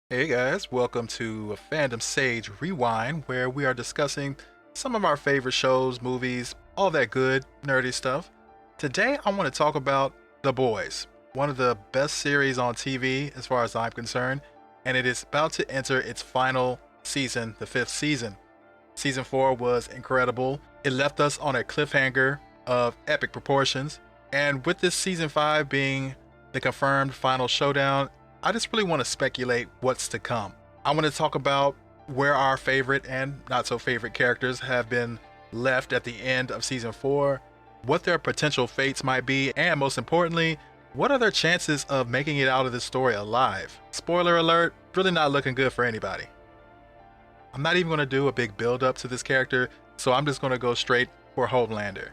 Hey guys, welcome to a Fandom Sage Rewind, where we are discussing some of our favorite shows, movies, all that good, nerdy stuff. Today, I want to talk about The Boys, one of the best series on TV as far as I'm concerned, and it is about to enter its final season, the fifth season. Season 4 was incredible. It left us on a cliffhanger of epic proportions, and with this season 5 being the confirmed final showdown, I just really want to speculate what's to come. I want to talk about where our favorite and not so favorite characters have been left at the end of season 4, what their potential fates might be, and most importantly, what are their chances of making it out of this story alive? Spoiler alert, really not looking good for anybody. I'm not even going to do a big build up to this character, so I'm just going to go straight for Homelander.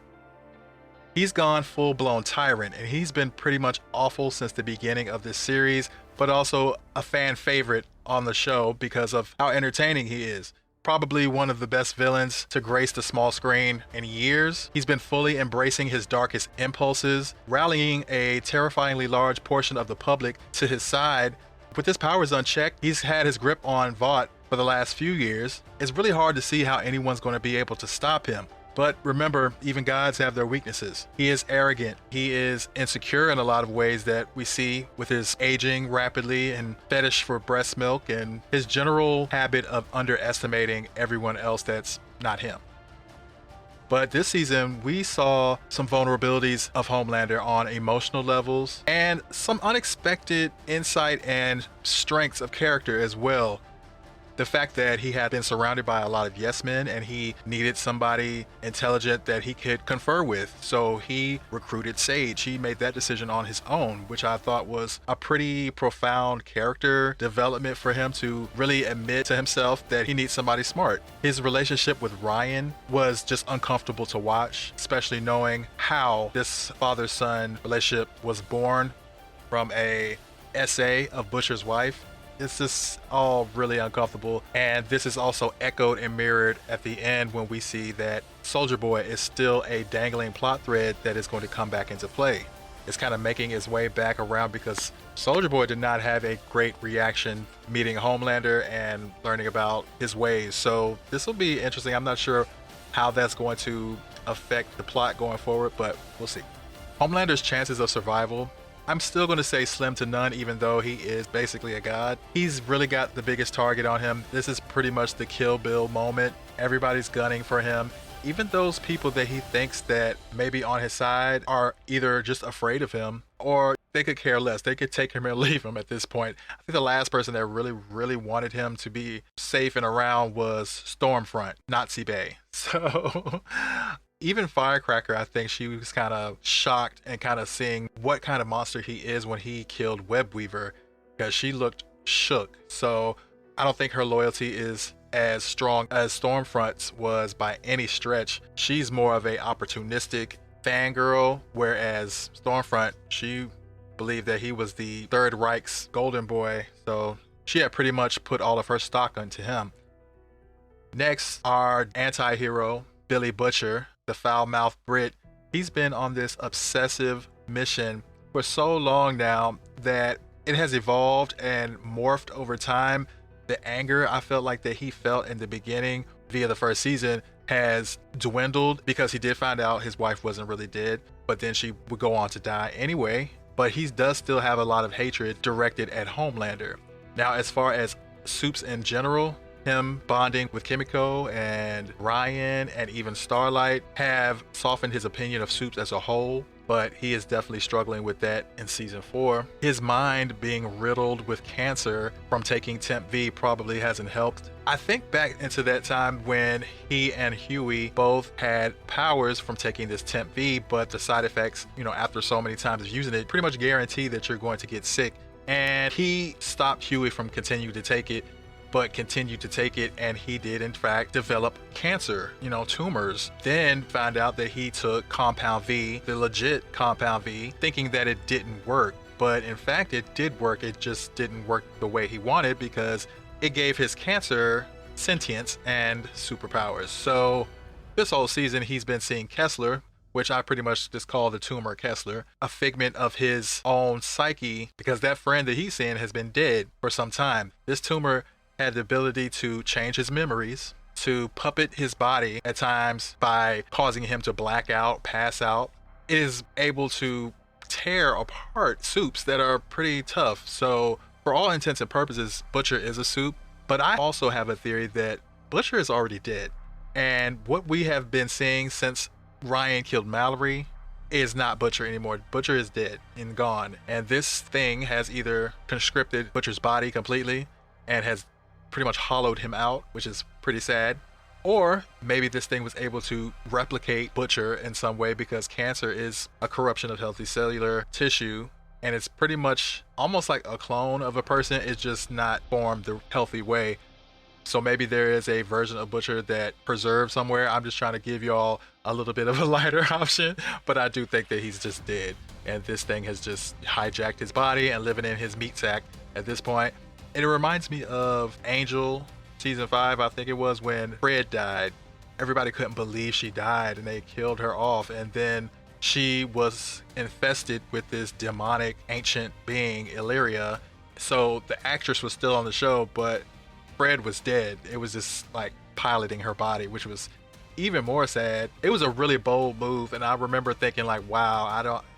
He's gone full-blown tyrant, and he's been pretty much awful since the beginning of this series, but also a fan favorite on the show because of how entertaining he is. Probably one of the best villains to grace the small screen in years. He's been fully embracing his darkest impulses, rallying a terrifyingly large portion of the public to his side. With his powers unchecked, he's had his grip on Vought for the last few years. It's really hard to see how anyone's going to be able to stop him. But remember, even gods have their weaknesses. He is arrogant. He is insecure in a lot of ways that we see with his aging rapidly and fetish for breast milk and his general habit of underestimating everyone else that's not him. But this season, we saw some vulnerabilities of Homelander on emotional levels and some unexpected insight and strengths of character as well. The fact that he had been surrounded by a lot of yes men and he needed somebody intelligent that he could confer with. So he recruited Sage. He made that decision on his own, which I thought was a pretty profound character development for him to really admit to himself that he needs somebody smart. His relationship with Ryan was just uncomfortable to watch, especially knowing how this father-son relationship was born from a essay of Butcher's wife. It's just all really uncomfortable, and this is also echoed and mirrored at the end when we see that Soldier Boy is still a dangling plot thread that is going to come back into play. It's kind of making its way back around because Soldier Boy did not have a great reaction meeting Homelander and learning about his ways, so this will be interesting. I'm not sure how that's going to affect the plot going forward, but we'll see. Homelander's chances of survival, I'm still going to say slim to none, even though he is basically a god. He's really got the biggest target on him. This is pretty much the Kill Bill moment. Everybody's gunning for him. Even those people that he thinks that may be on his side are either just afraid of him or they could care less. They could take him or leave him at this point. I think the last person that really wanted him to be safe and around was Stormfront, Nazi Bay. So even Firecracker, I think she was kind of shocked and kind of seeing what kind of monster he is when he killed Webweaver, because she looked shook. So I don't think her loyalty is as strong as Stormfront's was by any stretch. She's more of a opportunistic fangirl, whereas Stormfront, she believed that he was the Third Reich's golden boy. So she had pretty much put all of her stock into him. Next, our anti-hero, Billybutcher, the foul-mouthed Brit. He's been on this obsessive mission for so long now that it has evolved and morphed over time. The anger I felt like that he felt in the beginning via the first season has dwindled because he did find out his wife wasn't really dead, but then she would go on to die anyway. But he does still have a lot of hatred directed at Homelander. Now, as far as Supes in general, him bonding with Kimiko and Ryan and even Starlight have softened his opinion of Supes as a whole, but he is definitely struggling with that in season 4. His mind being riddled with cancer from taking Temp V probably hasn't helped. I think back into that time when he and Hughie both had powers from taking this Temp V, but the side effects, after so many times of using it, pretty much guarantee that you're going to get sick. And he stopped Hughie from continuing to take it, but continued to take it, and he did in fact develop cancer, tumors. Then found out that he took Compound V, the legit Compound V, thinking that it didn't work. But in fact, it did work. It just didn't work the way he wanted because it gave his cancer sentience and superpowers. So this whole season, he's been seeing Kessler, which I pretty much just call the tumor Kessler, a figment of his own psyche because that friend that he's seeing has been dead for some time. This tumor had the ability to change his memories, to puppet his body at times by causing him to black out, pass out. It is able to tear apart soups that are pretty tough. So for all intents and purposes, Butcher is a soup. But I also have a theory that Butcher is already dead. And what we have been seeing since Ryan killed Mallory is not Butcher anymore. Butcher is dead and gone. And this thing has either conscripted Butcher's body completely and has pretty much hollowed him out, which is pretty sad. Or maybe this thing was able to replicate Butcher in some way because cancer is a corruption of healthy cellular tissue. And it's pretty much almost like a clone of a person. It's just not formed the healthy way. So maybe there is a version of Butcher that preserved somewhere. I'm just trying to give y'all a little bit of a lighter option, but I do think that he's just dead. And this thing has just hijacked his body and living in his meat sack at this point. And it reminds me of Angel, season 5, I think it was, when Fred died. Everybody couldn't believe she died and they killed her off. And then she was infested with this demonic ancient being, Illyria. So the actress was still on the show, but Fred was dead. It was just like piloting her body, which was even more sad. It was a really bold move, and I remember thinking like, wow,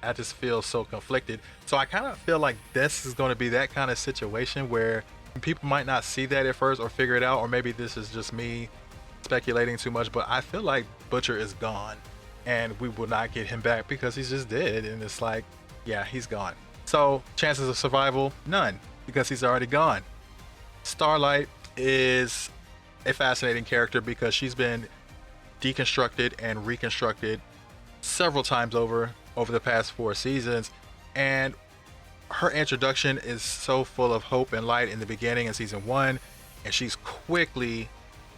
I just feel so conflicted. So I kind of feel like this is going to be that kind of situation where people might not see that at first or figure it out, or maybe this is just me speculating too much, but I feel like Butcher is gone and we will not get him back because he's just dead. And it's like, yeah, he's gone. So chances of survival, none, because he's already gone. Starlight is a fascinating character because she's been deconstructed and reconstructed several times over the past 4 seasons, and her introduction is so full of hope and light in the beginning in season 1, and she's quickly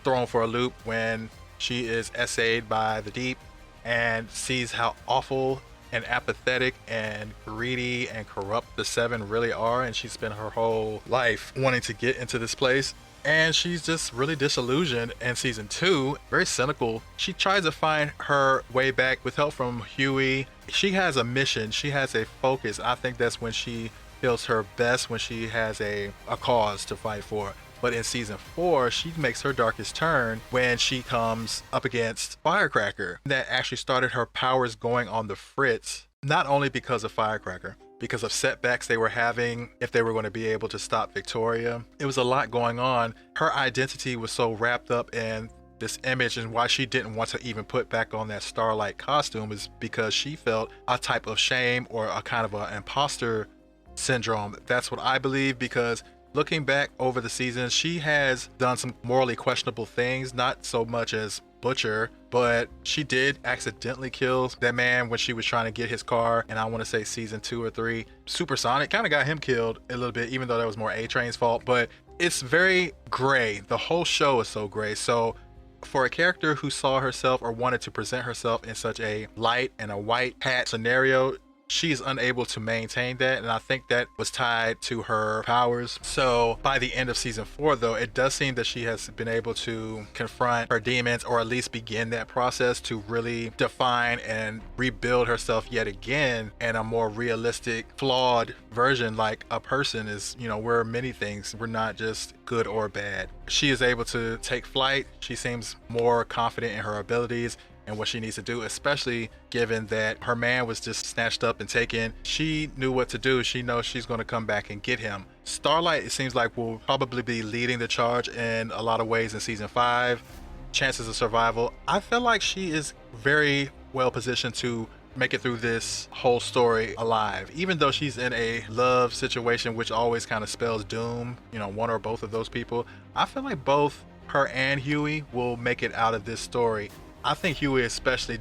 thrown for a loop when she is essayed by the Deep and sees how awful and apathetic and greedy and corrupt the Seven really are, and she spent her whole life wanting to get into this place. And she's just really disillusioned in season 2, very cynical. She tries to find her way back with help from Hughie. She has a mission, she has a focus. I think that's when she feels her best, when she has a cause to fight for. But in season 4, she makes her darkest turn when she comes up against Firecracker. That actually started her powers going on the fritz, not only because of Firecracker, because of setbacks they were having, if they were going to be able to stop Victoria. It was a lot going on. Her identity was so wrapped up in this image, and why she didn't want to even put back on that Starlight costume is because she felt a type of shame or a kind of an imposter syndrome. That's what I believe, because looking back over the seasons, she has done some morally questionable things, not so much as Butcher, but she did accidentally kill that man when she was trying to get his car, and I want to say season 2 or 3. Supersonic kind of got him killed a little bit, even though that was more A-Train's fault, but it's very gray. The whole show is so gray. So for a character who saw herself or wanted to present herself in such a light and a white hat scenario, she's unable to maintain that, and I think that was tied to her powers. So by the end of season 4, though, it does seem that she has been able to confront her demons, or at least begin that process to really define and rebuild herself yet again in a more realistic, flawed version. Like a person is, we're many things. We're not just good or bad. She is able to take flight. She seems more confident in her abilities and what she needs to do, especially given that her man was just snatched up and taken. She knew what to do. She knows she's going to come back and get him. Starlight, it seems like, will probably be leading the charge in a lot of ways in season 5. Chances of survival, I feel like she is very well positioned to make it through this whole story alive, even though she's in a love situation, which always kind of spells doom, one or both of those people. I feel like both her and Hughie will make it out of this story. I think Hughie especially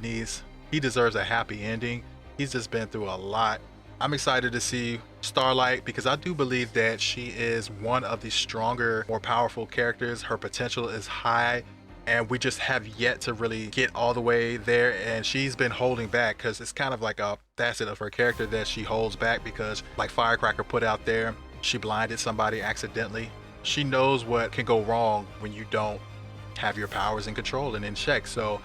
he deserves a happy ending. He's just been through a lot. I'm excited to see Starlight because I do believe that she is one of the stronger, more powerful characters. Her potential is high, and we just have yet to really get all the way there, and she's been holding back because it's kind of like a facet of her character that she holds back because, like Firecracker put out there, she blinded somebody accidentally. She knows what can go wrong when you don't have your powers in control and in check. So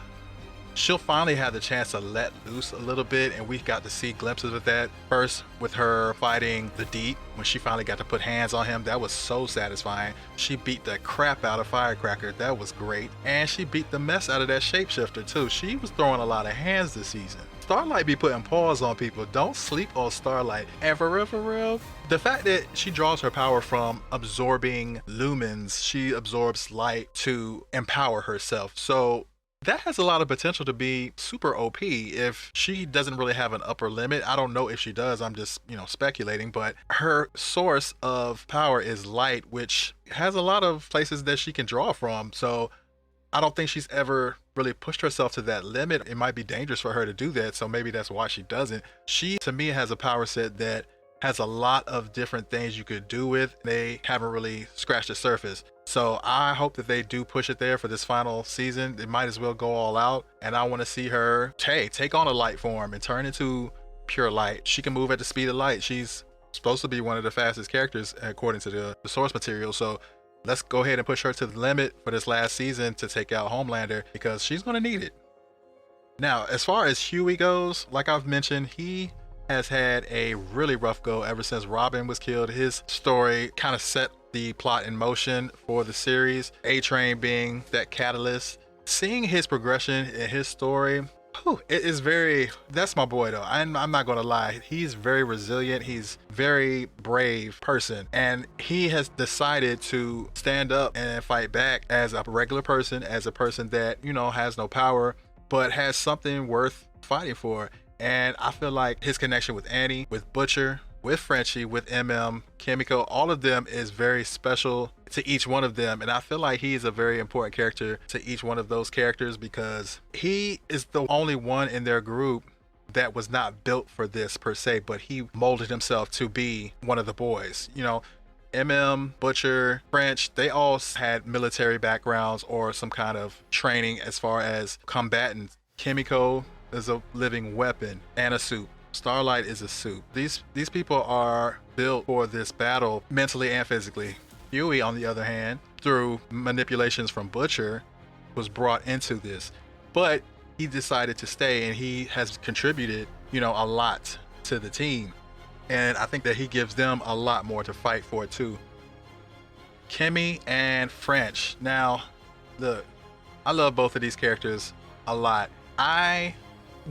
she'll finally have the chance to let loose a little bit, and we got to see glimpses of that. First with her fighting the Deep, when she finally got to put hands on him, that was so satisfying. She beat the crap out of Firecracker, that was great. And she beat the mess out of that shapeshifter too. She was throwing a lot of hands this season. Starlight be putting paws on people. Don't sleep on Starlight. And for real, the fact that she draws her power from absorbing lumens, she absorbs light to empower herself. So that has a lot of potential to be super OP if she doesn't really have an upper limit. I don't know if she does. I'm just, speculating, but her source of power is light, which has a lot of places that she can draw from. So I don't think she's ever really pushed herself to that limit. It might be dangerous for her to do that, so maybe that's why she doesn't. She, to me, has a power set that has a lot of different things you could do with. They haven't really scratched the surface. So I hope that they do push it there for this final season. It might as well go all out. And I want to see her take on a light form and turn into pure light. She can move at the speed of light. She's supposed to be one of the fastest characters according to the source material. So let's go ahead and push her to the limit for this last season to take out Homelander, because she's going to need it. Now, as far as Hughie goes, like I've mentioned, he has had a really rough go ever since Robin was killed. His story kind of set the plot in motion for the series, A-Train being that catalyst. Seeing his progression in his story, it is that's my boy though. I'm not gonna lie, he's very resilient, he's very brave person, and he has decided to stand up and fight back as a regular person, as a person that has no power but has something worth fighting for. And I feel like his connection with Annie, with Butcher, with Frenchie, with Kimiko, all of them is very special to each one of them. And I feel like he is a very important character to each one of those characters, because he is the only one in their group that was not built for this per se, but he molded himself to be one of the boys. Butcher, French, they all had military backgrounds or some kind of training as far as combatants. Kimiko is a living weapon and a suit. Starlight is a suit. These people are built for this battle mentally and physically. Hughie, on the other hand, through manipulations from Butcher, was brought into this, but he decided to stay, and he has contributed, a lot to the team. And I think that he gives them a lot more to fight for too. Kimmy and French. Now, look, I love both of these characters a lot. I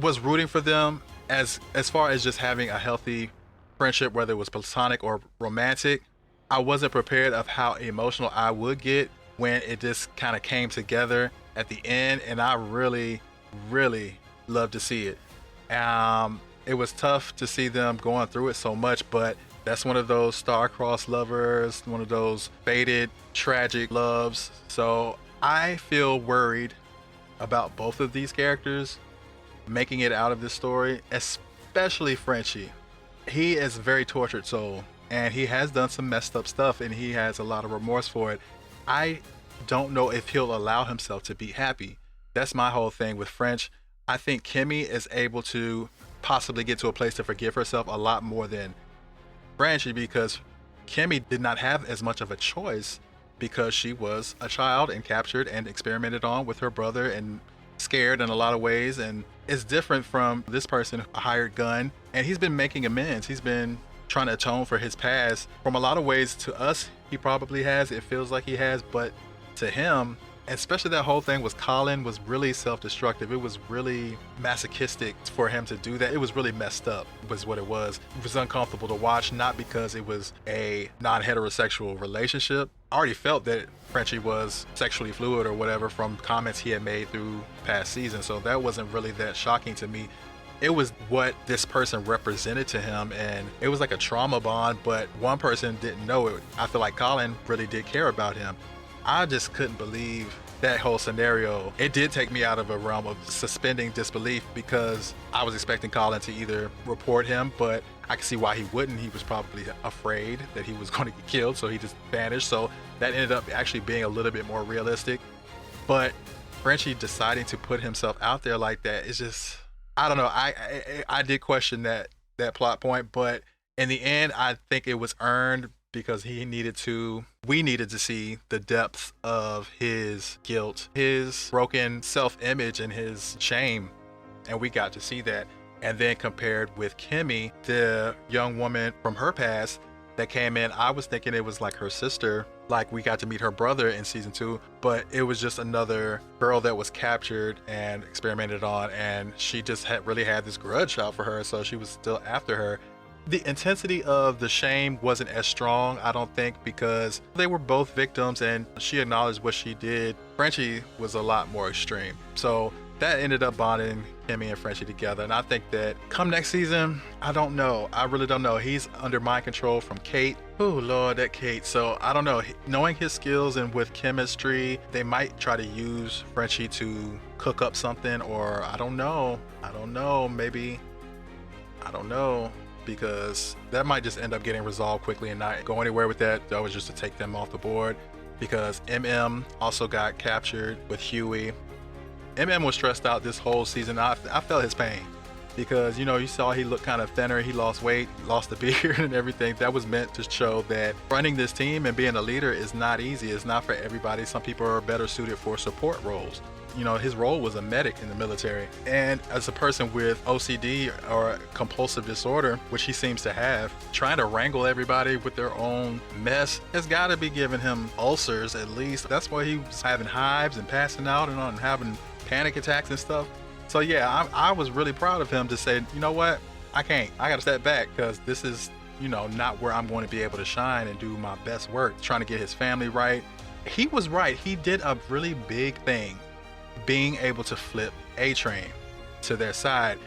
was rooting for them as far as just having a healthy friendship, whether it was platonic or romantic. I wasn't prepared of how emotional I would get when it just kind of came together at the end, and I really loved to see it. It was tough to see them going through it so much, but that's one of those star-crossed lovers, one of those fated, tragic loves. So I feel worried about both of these characters making it out of this story, especially Frenchie. He is a very tortured soul, and he has done some messed up stuff, and he has a lot of remorse for it. I don't know if he'll allow himself to be happy. That's my whole thing with French. I think Kimmy is able to possibly get to a place to forgive herself a lot more than Frenchie, because Kimmy did not have as much of a choice, because she was a child and captured and experimented on with her brother and scared in a lot of ways. And it's different from this person, a hired gun, and he's been making amends. He's been trying to atone for his past. From a lot of ways, to us, he probably has. It feels like he has, but to him, especially that whole thing with Colin, was really self-destructive. It was really masochistic for him to do that. It was really messed up, was what it was. It was uncomfortable to watch, not because it was a non-heterosexual relationship. I already felt that Frenchie was sexually fluid or whatever from comments he had made through past seasons, so that wasn't really that shocking to me. It was what this person represented to him, and it was like a trauma bond, but one person didn't know it. I feel like Colin really did care about him. I just couldn't believe that whole scenario. It did take me out of a realm of suspending disbelief, because I was expecting Colin to either report him, but I could see why he wouldn't. He was probably afraid that he was going to get killed, so he just vanished. So that ended up actually being a little bit more realistic. But Frenchie deciding to put himself out there like that is just, I don't know. I did question that plot point, but in the end, I think it was earned, because he needed to We needed to see the depths of his guilt, his broken self-image, and his shame. And we got to see that. And then compared with Kimmy, the young woman from her past that came in, I was thinking it was like her sister. Like we got to meet her brother in season 2, but it was just another girl that was captured and experimented on, and she just really had this grudge out for her, so she was still after her. The intensity of the shame wasn't as strong, I don't think, because they were both victims and she acknowledged what she did. Frenchie was a lot more extreme. So that ended up bonding Kimmy and Frenchie together. And I think that come next season, I don't know. I really don't know. He's under mind control from Kate. Oh, Lord, that Kate. So I don't know. Knowing his skills and with chemistry, they might try to use Frenchie to cook up something, or I don't know. Maybe. I don't know. Because that might just end up getting resolved quickly and not go anywhere with that. That was just to take them off the board, because MM also got captured with Hughie. MM was stressed out this whole season. I felt his pain, because you saw he looked kind of thinner. He lost weight, lost the beard and everything. That was meant to show that running this team and being a leader is not easy. It's not for everybody. Some people are better suited for support roles. His role was a medic in the military. And as a person with OCD or compulsive disorder, which he seems to have, trying to wrangle everybody with their own mess has got to be giving him ulcers at least. That's why he was having hives and passing out and having panic attacks and stuff. So yeah, I was really proud of him to say, you know what, I got to step back, because this is, not where I'm going to be able to shine and do my best work, trying to get his family right. He was right. He did a really big thing, being able to flip A-Train to their side.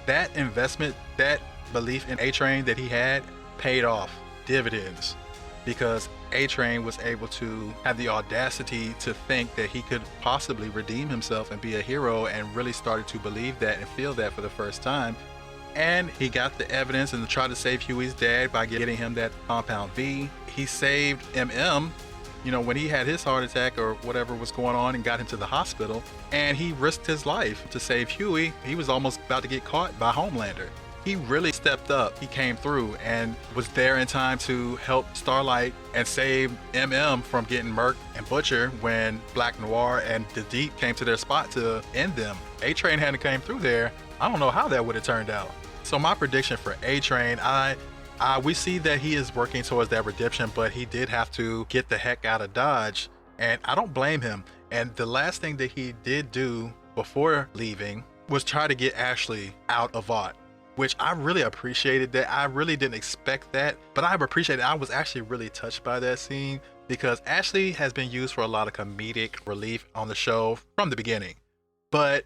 That investment, that belief in A-Train that he had paid off dividends, because A-Train was able to have the audacity to think that he could possibly redeem himself and be a hero, and really started to believe that and feel that for the first time. And he got the evidence and tried to save Hughie's dad by getting him that compound V. He saved MM, when he had his heart attack or whatever was going on, and got him to the hospital, and he risked his life to save Hughie. He was almost about to get caught by Homelander. He really stepped up. He came through and was there in time to help Starlight and save MM from getting murked and butchered when Black Noir and the Deep came to their spot to end them. A-Train hadn't came through there, I don't know how that would have turned out. So my prediction for A-Train, we see that he is working towards that redemption, but he did have to get the heck out of Dodge, and I don't blame him. And the last thing that he did do before leaving was try to get Ashley out of Vought, which I really appreciated. That I really didn't expect that, but I appreciated it. I was actually really touched by that scene, because Ashley has been used for a lot of comedic relief on the show from the beginning, but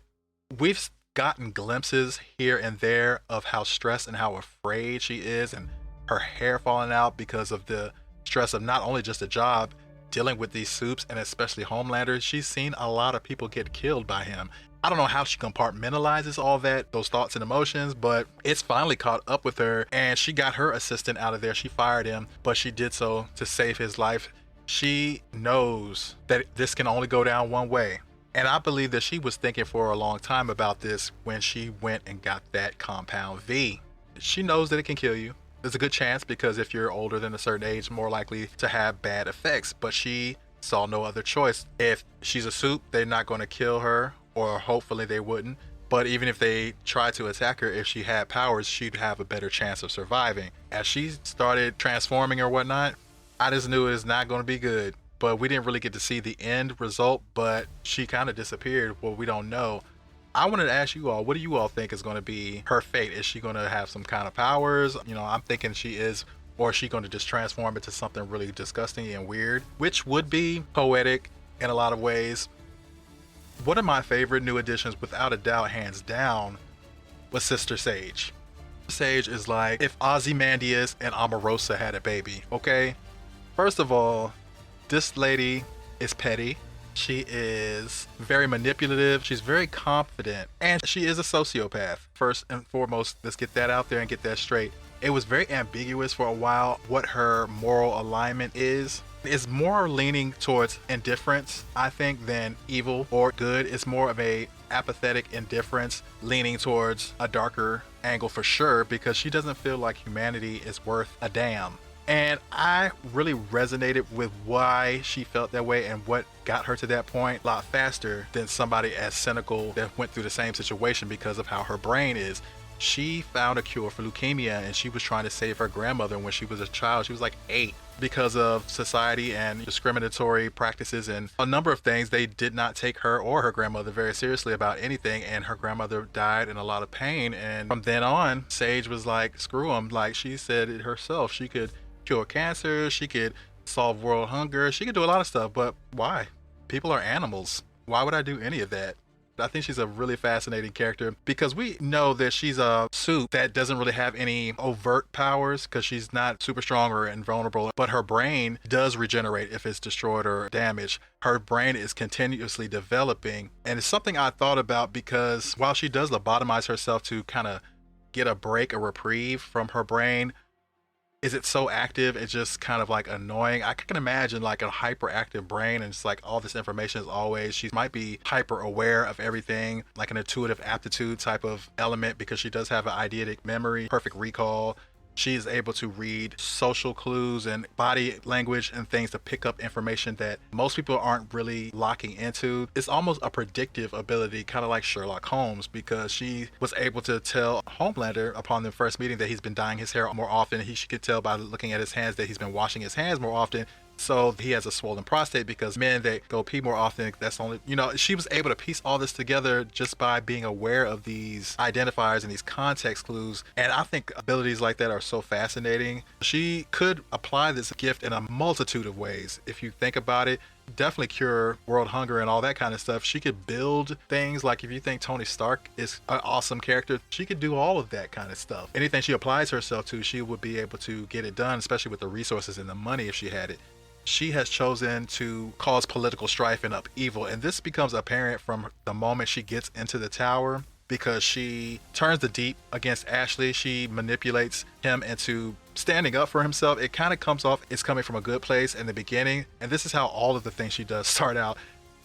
we've gotten glimpses here and there of how stressed and how afraid she is, and her hair falling out because of the stress of not only just a job, dealing with these soups, and especially Homelander. She's seen a lot of people get killed by him. I don't know how she compartmentalizes all that, those thoughts and emotions, but it's finally caught up with her, and she got her assistant out of there. She fired him, but she did so to save his life. She knows that this can only go down one way. And I believe that she was thinking for a long time about this when she went and got that compound V. She knows that it can kill you. There's a good chance, because if you're older than a certain age, more likely to have bad effects, but she saw no other choice. If she's a soup, they're not going to kill her, or hopefully they wouldn't. But even if they tried to attack her, if she had powers, she'd have a better chance of surviving. As she started transforming or whatnot, I just knew it was not going to be good. But we didn't really get to see the end result, but she kind of disappeared. Well, we don't know. I wanted to ask you all, what do you all think is going to be her fate? Is she going to have some kind of powers? I'm thinking she is, or is she going to just transform into something really disgusting and weird, which would be poetic in a lot of ways. One of my favorite new additions, without a doubt, hands down, was Sister Sage. Sage is like if Ozymandias and Omarosa had a baby, okay? First of all, this lady is petty. She is very manipulative. She's very confident. And she is a sociopath. First and foremost, let's get that out there and get that straight. It was very ambiguous for a while what her moral alignment is. It's more leaning towards indifference, I think, than evil or good. It's more of a apathetic indifference, leaning towards a darker angle for sure, because she doesn't feel like humanity is worth a damn. And I really resonated with why she felt that way and what got her to that point a lot faster than somebody as cynical that went through the same situation because of how her brain is. She found a cure for leukemia and she was trying to save her grandmother when she was a child. She was like 8. Because of society and discriminatory practices and a number of things, they did not take her or her grandmother very seriously about anything, and her grandmother died in a lot of pain. And from then on, Sage was like, screw them. Like she said it herself, she could cure cancer, she could solve world hunger, she could do a lot of stuff, but why? People are animals. Why would I do any of that? I think she's a really fascinating character because we know that she's a suit that doesn't really have any overt powers because she's not super strong or invulnerable, but her brain does regenerate if it's destroyed or damaged. Her brain is continuously developing, and it's something I thought about because while she does lobotomize herself to kind of get a break, a reprieve from her brain, is it so active it's just kind of like annoying? I can imagine like a hyperactive brain and it's like all this information is always, she might be hyper aware of everything, like an intuitive aptitude type of element because she does have an eidetic memory, perfect recall. She is able to read social clues and body language and things to pick up information that most people aren't really locking into. It's almost a predictive ability, kind of like Sherlock Holmes, because she was able to tell Homelander upon the first meeting that he's been dyeing his hair more often. She could tell by looking at his hands that he's been washing his hands more often. So he has a swollen prostate because men that go pee more often, that's only, she was able to piece all this together just by being aware of these identifiers and these context clues. And I think abilities like that are so fascinating. She could apply this gift in a multitude of ways. If you think about it, definitely cure world hunger and all that kind of stuff. She could build things, like if you think Tony Stark is an awesome character, she could do all of that kind of stuff. Anything she applies herself to, she would be able to get it done, especially with the resources and the money if she had it. She has chosen to cause political strife and upheaval, and this becomes apparent from the moment she gets into the tower because she turns the Deep against Ashley. She manipulates him into standing up for himself. It kind of comes off it's coming from a good place in the beginning, and this is how all of the things she does start out.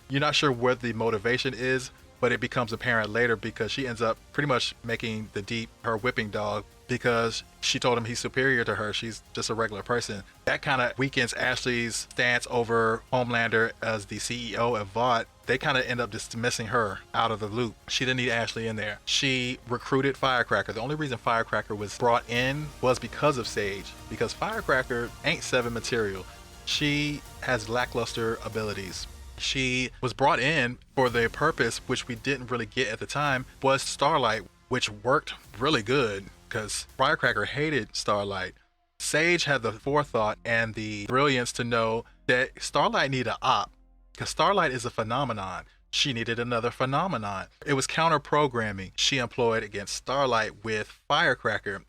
You're not sure what the motivation is, but it becomes apparent later because she ends up pretty much making the Deep her whipping dog because she told him he's superior to her. She's just a regular person. That kind of weakens Ashley's stance over Homelander as the CEO of Vought. They kind of end up dismissing her out of the loop. She didn't need Ashley in there. She recruited Firecracker. The only reason Firecracker was brought in was because of Sage, because Firecracker ain't Seven material. She has lackluster abilities. She was brought in for the purpose, which we didn't really get at the time, was Starlight, which worked really good because Firecracker hated Starlight. Sage had the forethought and the brilliance to know that Starlight needed an op because Starlight is a phenomenon. She needed another phenomenon. It was counter programming she employed against Starlight with Firecracker.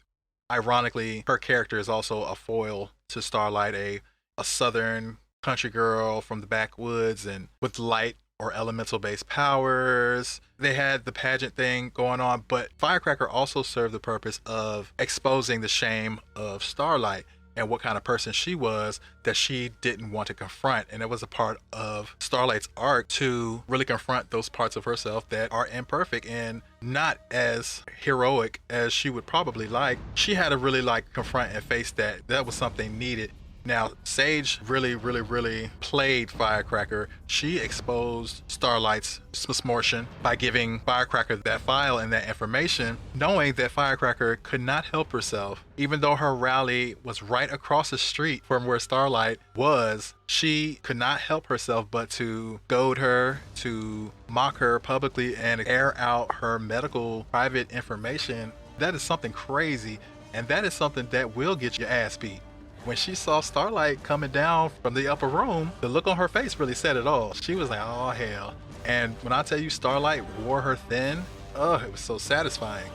Ironically, her character is also a foil to Starlight, a southern country girl from the backwoods and with light or elemental based powers. They had the pageant thing going on, but Firecracker also served the purpose of exposing the shame of Starlight and what kind of person she was that she didn't want to confront. And it was a part of Starlight's arc to really confront those parts of herself that are imperfect and not as heroic as she would probably like. She had to really confront and face that was something needed. Now, Sage really played Firecracker. She exposed Starlight's misfortune by giving Firecracker that file and that information, knowing that Firecracker could not help herself. Even though her rally was right across the street from where Starlight was, she could not help herself but to goad her, to mock her publicly, and air out her medical private information. That is something crazy, and that is something that will get your ass beat. When she saw Starlight coming down from the upper room, the look on her face really said it all. She was like, oh hell. And when I tell you Starlight wore her thin, oh, it was so satisfying.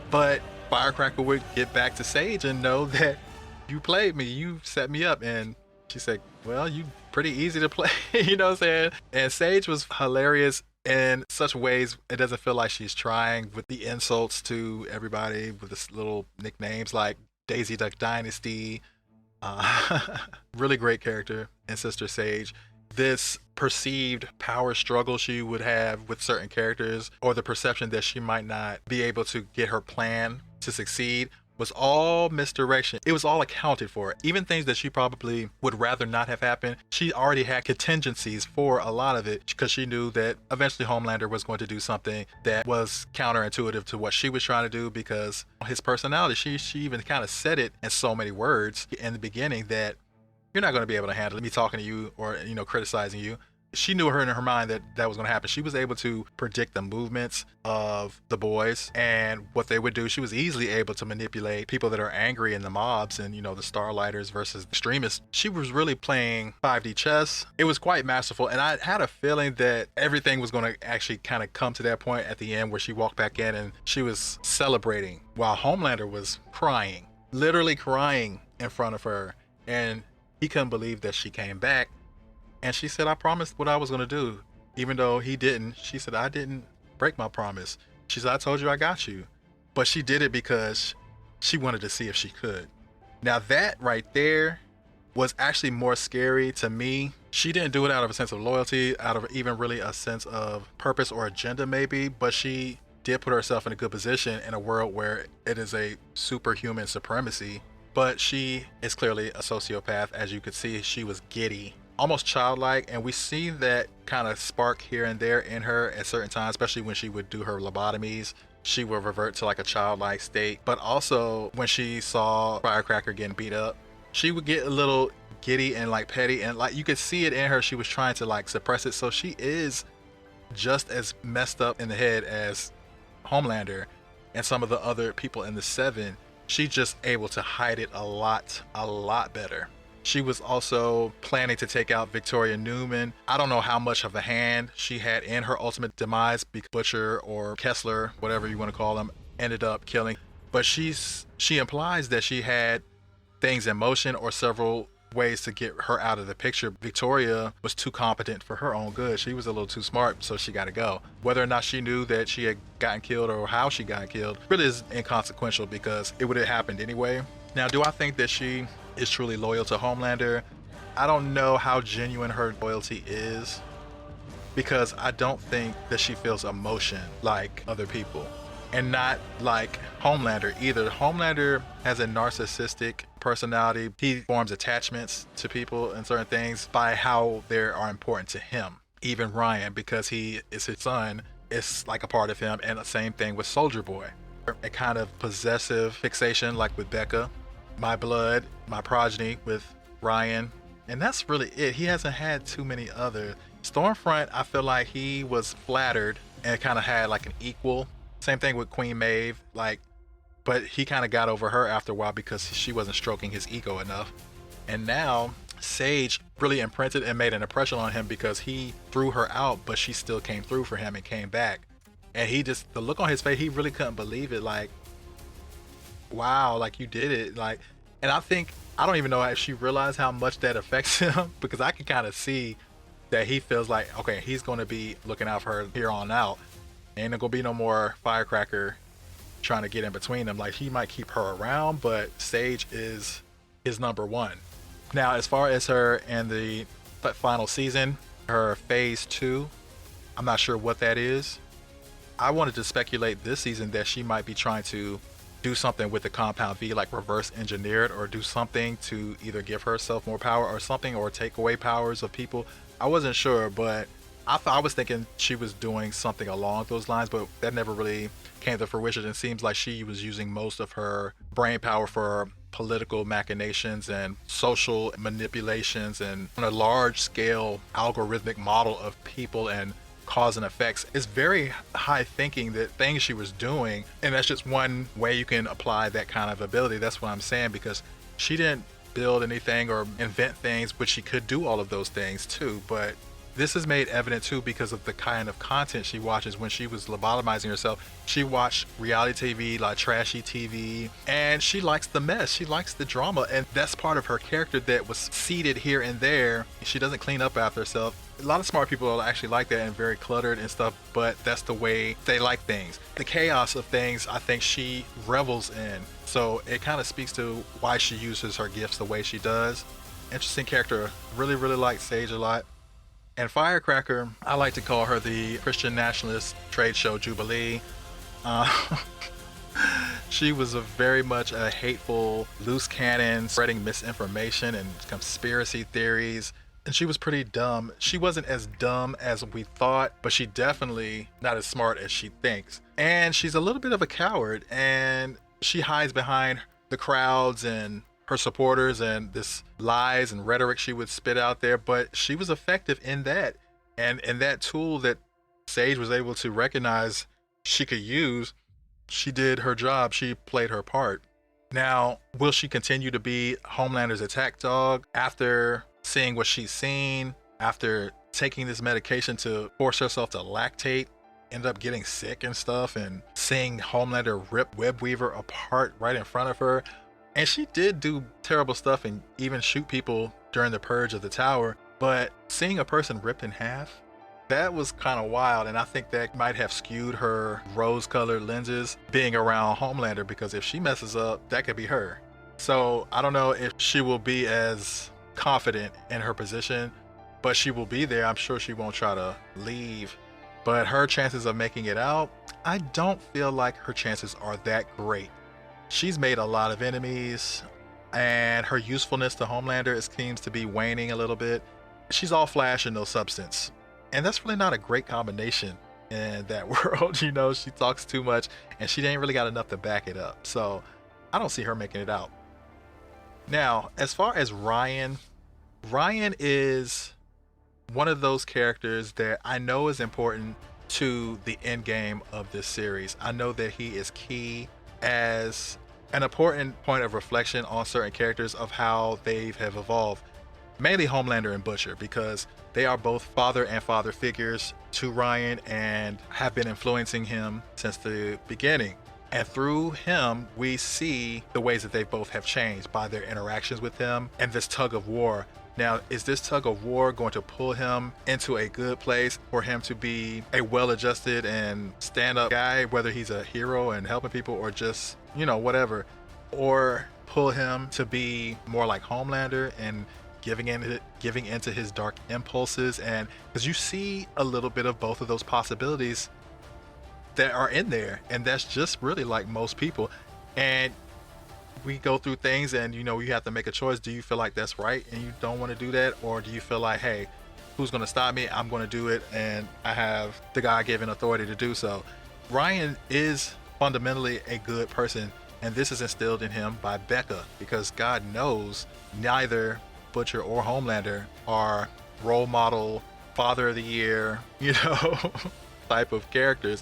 But Firecracker would get back to Sage and know that you played me, you set me up. And she said, well, you pretty easy to play, you know what I'm saying? And Sage was hilarious in such ways it doesn't feel like she's trying, with the insults to everybody with this little nicknames like Daisy Duck Dynasty. Really great character in Sister Sage. This perceived power struggle she would have with certain characters, or the perception that she might not be able to get her plan to succeed, was all misdirection. It was all accounted for. Even things that she probably would rather not have happened, she already had contingencies for a lot of it because she knew that eventually Homelander was going to do something that was counterintuitive to what she was trying to do because his personality, she even kind of said it in so many words in the beginning that you're not going to be able to handle me talking to you or, criticizing you. She knew her in her mind that that was going to happen. She was able to predict the movements of the boys and what they would do. She was easily able to manipulate people that are angry in the mobs and, the Starlighters versus the extremists. She was really playing 5D chess. It was quite masterful. And I had a feeling that everything was going to actually kind of come to that point at the end where she walked back in and she was celebrating while Homelander was crying, literally crying in front of her. And he couldn't believe that she came back. And she said, I promised what I was going to do. Even though he didn't, she said, I didn't break my promise. She said, I told you I got you. But she did it because she wanted to see if she could. Now that right there was actually more scary to me. She didn't do it out of a sense of loyalty, out of even really a sense of purpose or agenda maybe, but she did put herself in a good position in a world where it is a superhuman supremacy. But she is clearly a sociopath. As you could see, she was giddy, almost childlike, and we see that kind of spark here and there in her at certain times, especially when she would do her lobotomies. She would revert to like a childlike state, but also when she saw Firecracker getting beat up, she would get a little giddy and like petty, and like you could see it in her. She was trying to like suppress it. So she is just as messed up in the head as Homelander and some of the other people in the Seven. She's just able to hide it a lot better. She was also planning to take out Victoria Newman. I don't know how much of a hand she had in her ultimate demise, because Butcher or Kessler, whatever you want to call him, ended up killing. But she implies that she had things in motion or several ways to get her out of the picture. Victoria was too competent for her own good. She was a little too smart, so she got to go. Whether or not she knew that she had gotten killed or how she got killed really is inconsequential because it would have happened anyway. Now, do I think that she is truly loyal to Homelander? I don't know how genuine her loyalty is because I don't think that she feels emotion like other people, and not like Homelander either. Homelander has a narcissistic personality. He forms attachments to people and certain things by how they are important to him. Even Ryan, because he is his son, is like a part of him, and the same thing with Soldier Boy. A kind of possessive fixation like with Becca. My blood, my progeny with Ryan, and that's really it. He hasn't had too many other. Stormfront, I feel like he was flattered and kind of had like an equal. Same thing with Queen Maeve, but he kind of got over her after a while because she wasn't stroking his ego enough. And now Sage really imprinted and made an impression on him because he threw her out, but she still came through for him and came back. And the look on his face, he really couldn't believe it. Like, wow, like you did it. Like, and I don't even know if she realized how much that affects him because I can kind of see that he feels like, okay, he's going to be looking out for her here on out. Ain't gonna be no more Firecracker trying to get in between them. Like, he might keep her around, but Sage is his number one. Now, as far as her in the final season, her phase 2, I'm not sure what that is. I wanted to speculate this season that she might be trying to do something with the Compound V, like reverse engineer it or do something to either give herself more power or something, or take away powers of people. I wasn't sure, but I was thinking she was doing something along those lines, but that never really came to fruition. It seems like she was using most of her brain power for political machinations and social manipulations and on a large scale algorithmic model of people and cause and effects. It's very high thinking, that things she was doing, and that's just one way you can apply that kind of ability. That's what I'm saying, because she didn't build anything or invent things, but she could do all of those things too. But this is made evident too because of the kind of content she watches. When she was lobotomizing herself, she watched reality TV, like trashy TV, and she likes the mess. She likes the drama, and that's part of her character that was seeded here and there. She doesn't clean up after herself. A lot of smart people are actually like that and very cluttered and stuff, but that's the way they like things. The chaos of things, I think she revels in. So it kind of speaks to why she uses her gifts the way she does. Interesting character. Really, really like Sage a lot. And Firecracker, I like to call her the Christian nationalist trade show Jubilee. She was a very much a hateful, loose cannon, spreading misinformation and conspiracy theories. And she was pretty dumb. She wasn't as dumb as we thought, but she definitely not as smart as she thinks. And she's a little bit of a coward, and she hides behind the crowds and her supporters and this lies and rhetoric she would spit out there, but she was effective in that. And that tool that Sage was able to recognize she could use, she did her job. She played her part. Now, will she continue to be Homelander's attack dog after seeing what she's seen, after taking this medication to force herself to lactate, end up getting sick and stuff, and seeing Homelander rip Webweaver apart right in front of her? And she did do terrible stuff and even shoot people during the purge of the tower, but seeing a person ripped in half, that was kind of wild. And I think that might have skewed her rose-colored lenses being around Homelander, because if she messes up, that could be her. So I don't know if she will be as confident in her position, but she will be there. I'm sure she won't try to leave, but her chances of making it out, I don't feel like her chances are that great. She's made a lot of enemies, and her usefulness to Homelander seems to be waning a little bit. She's all flash and no substance, and that's really not a great combination in that world. You know, she talks too much and she ain't really got enough to back it up, so I don't see her making it out. Now, as far as Ryan is one of those characters that I know is important to the end game of this series. I know that he is key as an important point of reflection on certain characters of how they have evolved. Mainly Homelander and Butcher, because they are both father and father figures to Ryan and have been influencing him since the beginning. And through him, we see the ways that they both have changed by their interactions with him and this tug of war. Now, is this tug of war going to pull him into a good place for him to be a well-adjusted and stand-up guy, whether he's a hero and helping people or just, you know, whatever, or pull him to be more like Homelander and giving into his dark impulses? And because you see a little bit of both of those possibilities that are in there, and that's just really like most people. And we go through things and, you know, you have to make a choice. Do you feel like that's right and you don't want to do that? Or do you feel like, hey, who's going to stop me? I'm going to do it, and I have the God-given authority to do so. Ryan is fundamentally a good person, and this is instilled in him by Becca, because God knows neither Butcher or Homelander are role model, father of the year, you know, type of characters.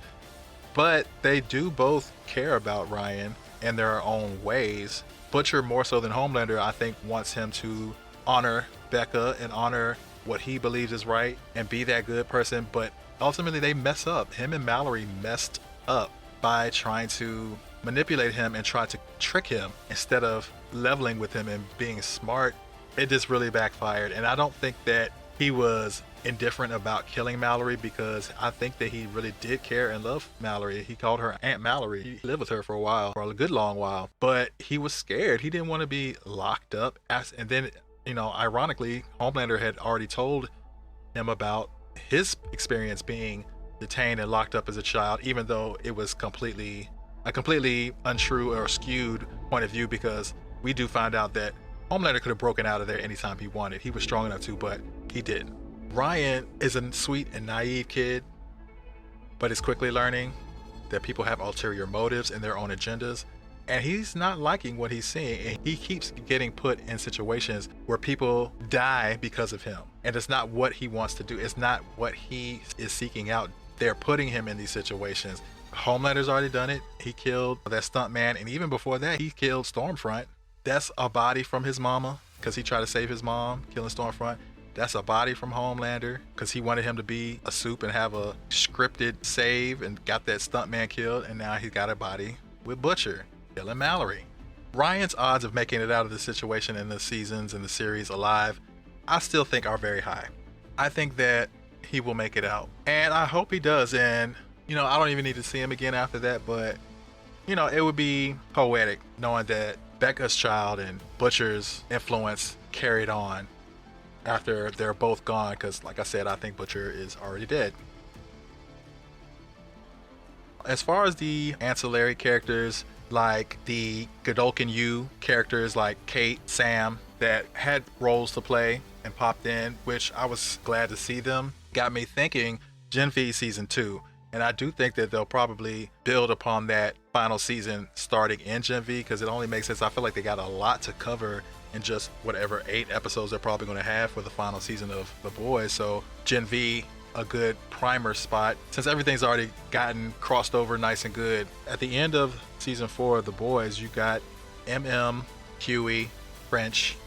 But they do both care about Ryan in their own ways. Butcher, more so than Homelander, I think, wants him to honor Becca and honor what he believes is right and be that good person. But ultimately, they mess up. Him and Mallory messed up by trying to manipulate him and try to trick him instead of leveling with him and being smart. It just really backfired. And I don't think that he was indifferent about killing Mallory, because I think that he really did care and love Mallory. He called her Aunt Mallory. He lived with her for a while, for a good long while, but he was scared. He didn't want to be locked up. And then, you know, ironically, Homelander had already told him about his experience being detained and locked up as a child, even though it was a completely untrue or skewed point of view, because we do find out that Homelander could have broken out of there anytime he wanted. He was strong enough to, but he didn't. Ryan is a sweet and naive kid, but is quickly learning that people have ulterior motives and their own agendas, and he's not liking what he's seeing, and he keeps getting put in situations where people die because of him, and it's not what he wants to do. It's not what he is seeking out. They're putting him in these situations. Homelander's already done it. He killed that stunt man, and even before that, he killed Stormfront. That's a body from his mama, because he tried to save his mom, killing Stormfront. That's a body from Homelander, because he wanted him to be a soup and have a scripted save and got that stuntman killed, and now he's got a body with Butcher, killing Mallory. Ryan's odds of making it out of the situation in the seasons and the series alive, I still think are very high. I think that he will make it out, and I hope he does. And, you know, I don't even need to see him again after that, but, you know, it would be poetic knowing that Becca's child and Butcher's influence carried on after they're both gone, because like I said, I think Butcher is already dead. As far as the ancillary characters, like the Godolkin U characters like Kate, Sam, that had roles to play and popped in, which I was glad to see them. Got me thinking Gen V season 2. And I do think that they'll probably build upon that final season starting in Gen V, because it only makes sense. I feel like they got a lot to cover in just whatever 8 episodes they're probably going to have for the final season of The Boys. So Gen V, a good primer spot, since everything's already gotten crossed over nice and good. At the end of season 4 of The Boys, you got MM, Hughie, French,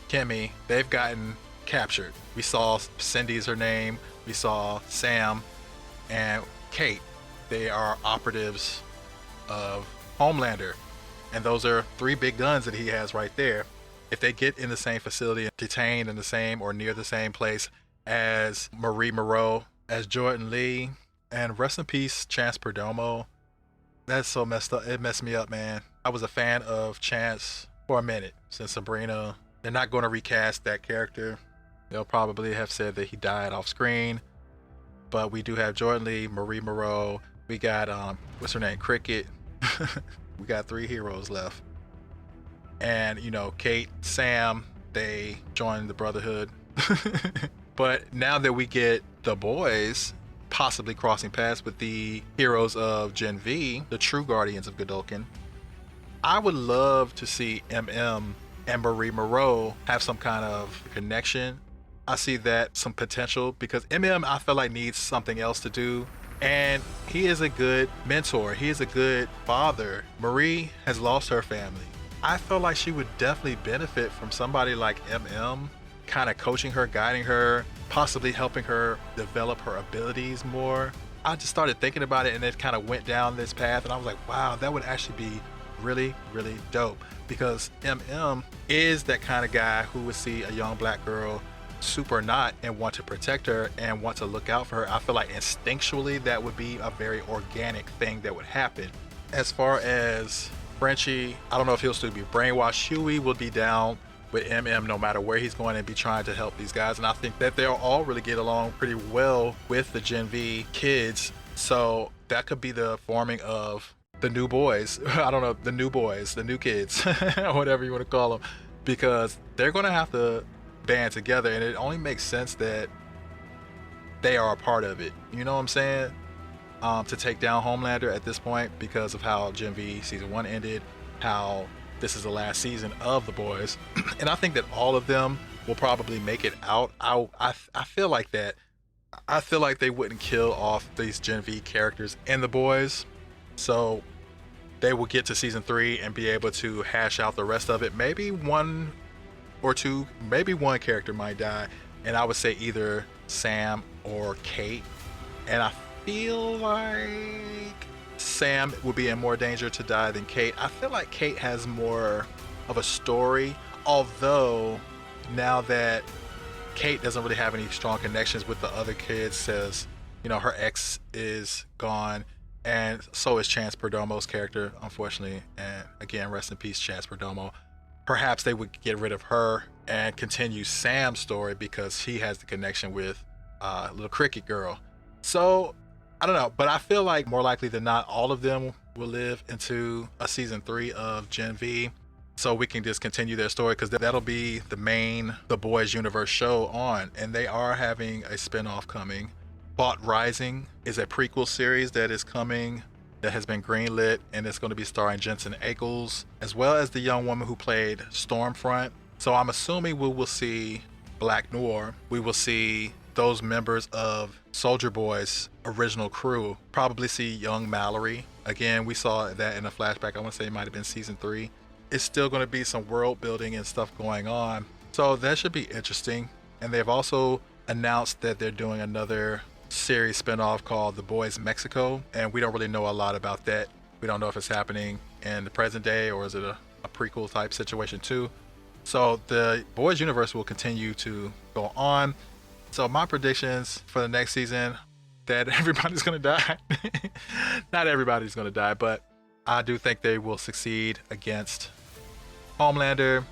Kimmy. They've gotten captured. We saw Cindy's her name. We saw Sam and Kate. They are operatives of Homelander, and those are 3 big guns that he has right there. If they get in the same facility, detained in the same or near the same place as Marie Moreau, as Jordan Lee, and rest in peace Chance Perdomo. That's so messed up. It messed me up, man. I was a fan of Chance for a minute since Sabrina. They're not going to recast that character. They'll probably have said that he died off screen. But we do have Jordan Lee, Marie Moreau. We got what's her name, Cricket. We got 3 heroes left. And you know, Kate, Sam, they joined the Brotherhood. But now that we get The Boys possibly crossing paths with the heroes of Gen V, the true guardians of Godolkin, I would love to see MM and Marie Moreau have some kind of connection. I see that some potential, because MM, I feel like, needs something else to do, and he is a good mentor. He is a good father. Marie has lost her family. I feel like she would definitely benefit from somebody like MM kind of coaching her, guiding her, possibly helping her develop her abilities more. I just started thinking about it, and it kind of went down this path, and I was like, wow, that would actually be really, really dope, because MM is that kind of guy who would see a young black girl super not and want to protect her and want to look out for her. I feel like instinctually that would be a very organic thing that would happen. As far as Frenchie, I don't know if he'll still be brainwashed. Hughie will be down with MM no matter where he's going and be trying to help these guys, and I think that they'll all really get along pretty well with the Gen V kids. So that could be the forming of the new boys. I don't know, the new boys, the new kids, whatever you want to call them, because they're going to have to band together, and it only makes sense that they are a part of it. You know what I'm saying? To take down Homelander at this point, because of how Gen V season 1 ended, how this is the last season of The Boys. And I think that all of them will probably make it out. I feel like that. I feel like they wouldn't kill off these Gen V characters in The Boys. So they will get to season 3 and be able to hash out the rest of it. Maybe 1 or 2, maybe 1 character might die. And I would say either Sam or Kate. And I feel like Sam would be in more danger to die than Kate. I feel like Kate has more of a story, although now that Kate doesn't really have any strong connections with the other kids, says, you know, her ex is gone, and so is Chance Perdomo's character, unfortunately. And again, rest in peace, Chance Perdomo. Perhaps they would get rid of her and continue Sam's story because he has the connection with little cricket girl. So I don't know, but I feel like more likely than not, all of them will live into a season 3 of Gen V, so we can just continue their story, because that'll be the main The Boys universe show on. And they are having a spinoff coming. Bought Rising is a prequel series that is coming, that has been greenlit, and it's going to be starring Jensen Ackles, as well as the young woman who played Stormfront. So I'm assuming we will see Black Noir. We will see those members of Soldier Boy's original crew. Probably see young Mallory. Again, we saw that in a flashback. I want to say it might have been season 3. It's still going to be some world building and stuff going on. So that should be interesting. And they've also announced that they're doing another series spinoff called The Boys Mexico. And we don't really know a lot about that. We don't know if it's happening in the present day or is it a prequel type situation too. So the Boys universe will continue to go on. So my predictions for the next season, that everybody's going to die. Not everybody's going to die, but I do think they will succeed against Homelander.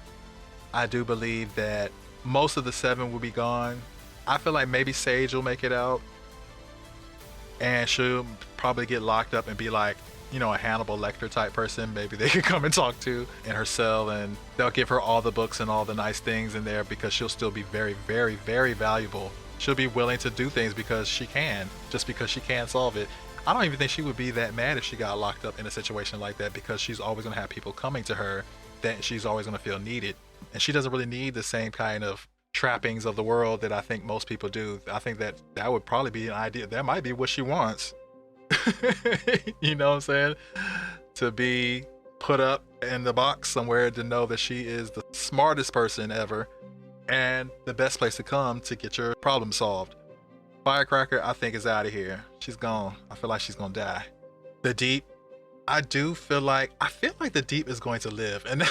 I do believe that most of the 7 will be gone. I feel like maybe Sage will make it out, and she'll probably get locked up and be like a Hannibal Lecter type person, maybe they could come and talk to in her cell, and they'll give her all the books and all the nice things in there because she'll still be very, very, very valuable. She'll be willing to do things because she can, just because she can solve it. I don't even think she would be that mad if she got locked up in a situation like that, because she's always going to have people coming to her that she's always going to feel needed. And she doesn't really need the same kind of trappings of the world that I think most people do. I think that would probably be an idea. That might be what she wants. You know what I'm saying? To be put up in the box somewhere, to know that she is the smartest person ever and the best place to come to get your problem solved. Firecracker, I think, is out of here. She's gone. I feel like she's gonna die. The Deep, I feel like the Deep is going to live, and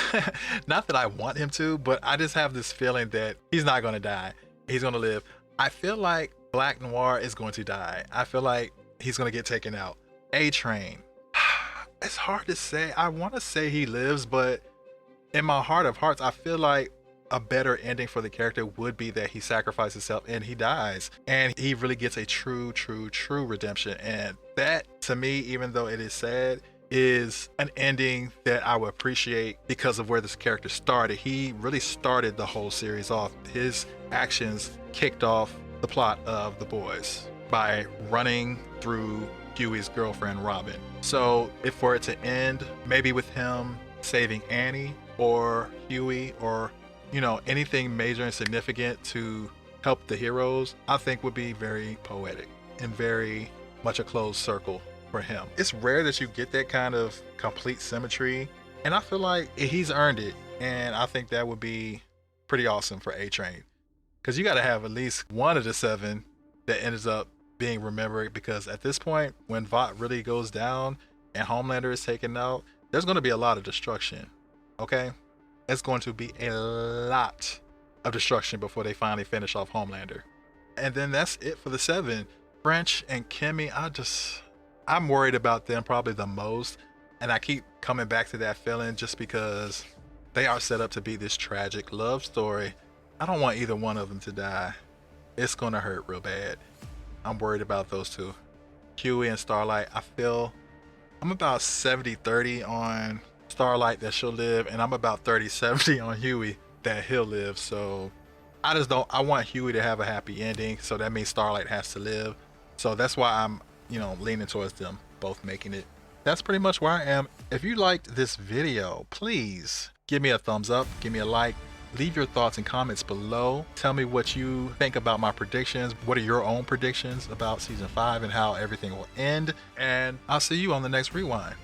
not that I want him to, but I just have this feeling that he's not gonna die. He's gonna live. I feel like Black Noir is going to die. I feel like he's gonna get taken out. A-Train, it's hard to say. I want to say he lives, but in my heart of hearts, I feel like a better ending for the character would be that he sacrifices himself and he dies, and he really gets a true redemption. And that, to me, even though it is sad, is an ending that I would appreciate because of where this character started. He really started the whole series off. His actions kicked off the plot of The Boys by running through Hughie's girlfriend Robin. So if for it to end maybe with him saving Annie or Hughie, or anything major and significant to help the heroes, I think would be very poetic and very much a closed circle for him. It's rare that you get that kind of complete symmetry, and I feel like he's earned it, and I think that would be pretty awesome for A-Train, because you got to have at least one of the 7 that ends up being remembered, because at this point, when Vought really goes down and Homelander is taken out, there's going to be a lot of destruction. Okay, it's going to be a lot of destruction before they finally finish off Homelander. And then that's it for the 7. French and Kimmy, I'm worried about them probably the most, and I keep coming back to that feeling just because they are set up to be this tragic love story. I don't want either one of them to die. It's gonna hurt real bad. I'm worried about those two. Hughie and Starlight, I feel I'm about 70-30 on Starlight that she'll live, and I'm about 30-70 on Hughie that he'll live. So I want Hughie to have a happy ending, so that means Starlight has to live. So that's why I'm leaning towards them both making it. That's pretty much where I am. If you liked this video, please give me a thumbs up, give me a like, leave your thoughts and comments below. Tell me what you think about my predictions. What are your own predictions about season 5 and how everything will end? And I'll see you on the next rewind.